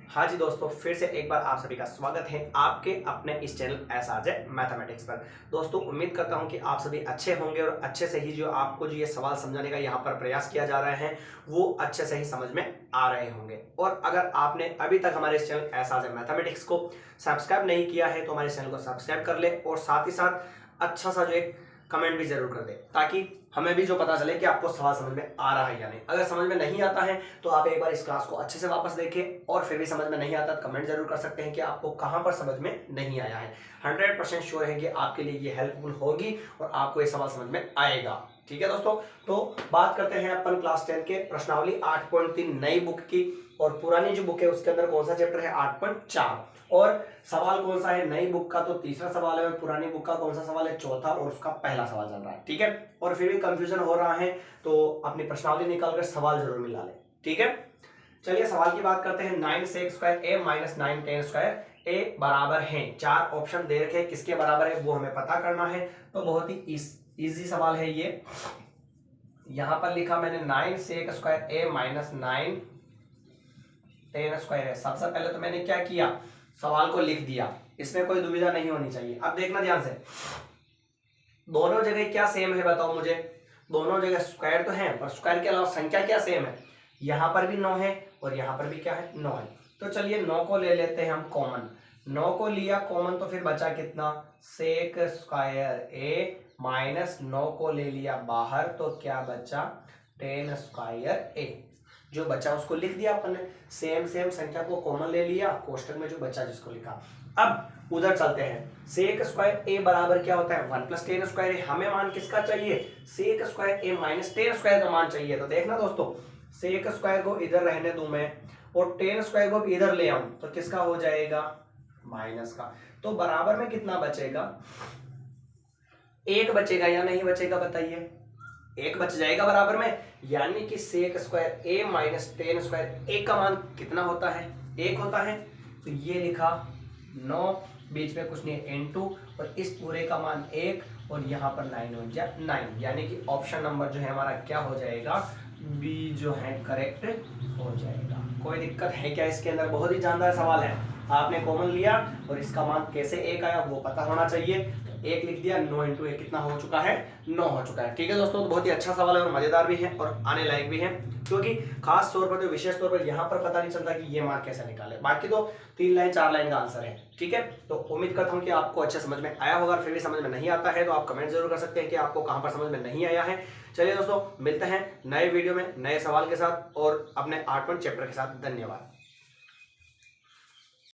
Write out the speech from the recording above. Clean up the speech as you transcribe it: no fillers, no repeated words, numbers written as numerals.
हाँ जी दोस्तों, फिर से एक बार आप सभी का स्वागत है आपके अपने इस चैनल एसआरजे मैथमेटिक्स पर। दोस्तों उम्मीद करता हूं कि आप सभी अच्छे होंगे और अच्छे से ही जो आपको जो ये सवाल समझाने का यहाँ पर प्रयास किया जा रहा है वो अच्छे से ही समझ में आ रहे होंगे। और अगर आपने अभी तक हमारे इस चैनल एसआरजे मैथमेटिक्स को सब्सक्राइब नहीं किया है तो हमारे चैनल को सब्सक्राइब कर ले और साथ ही साथ अच्छा सा जो एक कमेंट भी जरूर कर दे ताकि हमें भी जो पता चले कि आपको सवाल समझ में आ रहा है या नहीं। अगर समझ में नहीं आता है तो आप एक बार इस क्लास को अच्छे से वापस देखें और फिर भी समझ में नहीं आता तो कमेंट जरूर कर सकते हैं कि आपको कहां पर समझ में नहीं आया है। 100% श्योर है कि आपके लिए ये हेल्पफुल होगी और आपको ये सवाल समझ में आएगा। ठीक है दोस्तों, तो बात करते हैं अपन क्लास 10 के प्रश्नावली 8.3 नई बुक की। और पुरानी जो बुक है उसके अंदर कौन सा चैप्टर है 8.4 और सवाल कौन सा है नई बुक का तो तीसरा सवाल है और पुरानी बुक का कौन सा सवाल है चौथा और उसका पहला सवाल चल रहा है। ठीक है, और फिर भी कंफ्यूजन हो रहा है तो अपनी प्रश्नावली निकालकर सवाल जरूर मिला ले। ठीक है, चलिए सवाल की बात करते हैं। 9 sec square a minus 9 tan square a बराबर है। चार ऑप्शन दे रखे हैं, किसके बराबर है वो हमें पता करना है। तो बहुत ही इजी सवाल है ये। यहां पर लिखा मैंने 9 sec square a minus 9 tan square है। सबसे पहले तो मैंने क्या किया, सवाल को लिख दिया, इसमें कोई दुविधा नहीं होनी चाहिए। अब देखना ध्यान से, दोनों जगह क्या सेम है बताओ मुझे। दोनों जगह स्क्वायर तो है पर स्क्वायर के अलावा संख्या क्या सेम है। यहां पर भी 9 है और यहां पर भी क्या है 9 है। तो चलिए 9 को ले लेते हैं हम कॉमन। 9 को लिया कॉमन तो फिर बचा कितना सेक स्क्वायर a माइनस 9 को ले लिया बाहर तो क्या बचा tan स्क्वायर a। जो बचा उसको लिख दिया अपन ने, सेम संख्या को कॉमन ले लिया, कोष्टक में जो बचा जिसको लिखा। अब उधर चलते हैं। सेक स्क्वायर a बराबर क्या होता है 1 प्लस tan स्क्वायर a। हमें मान किसका चाहिए sec square a minus tan square का मान चाहिए। तो देखना दोस्तों, सेक स्क्वायर को इधर रहने दूं मैं और tan स्क्वायर को इधर ले आऊं तो किसका हो जाएगा माइनस का। तो बराबर में कितना बचेगा, एक बचेगा या नहीं बचेगा बताइए। एक बच जाएगा बराबर में, यानी कि sec square a minus tan square a का मान कितना होता है एक होता है। तो ये लिखा 9 बीच में कुछ नहीं n2 और इस पूरे का मान 1 और यहाँ पर 9 हो जाए 9, यानी कि ऑप्शन नंबर जो है हमारा क्या हो जाएगा बी जो है करेक्ट हो जाएगा। कोई दिक्कत है क्या इसके अंदर, बहुत ही जानदार सवाल है। आपने कॉमन लिया और इसका मान कैसे एक आया वो पता होना चाहिए। तो एक लिख दिया, 9 इंटू 1 कितना हो चुका है 9 हो चुका है। ठीक है दोस्तों, तो बहुत ही अच्छा सवाल है और मजेदार भी है और आने लायक भी है, क्योंकि खास तौर पर तो विशेष तौर पर यहाँ पर पता नहीं चलता कि ये मार्क कैसे निकाले। बाकी तो 3 लाइन 4 लाइन का आंसर है। ठीक है, तो उम्मीद करता हूँ कि आपको अच्छे समझ में आया होगा। फिर भी समझ में नहीं आता है तो आप कमेंट जरूर कर सकते हैं कि आपको कहाँ पर समझ में नहीं आया है। चलिए दोस्तों, मिलते हैं नए वीडियो में नए सवाल के साथ और अपने 8 चैप्टर के साथ। धन्यवाद।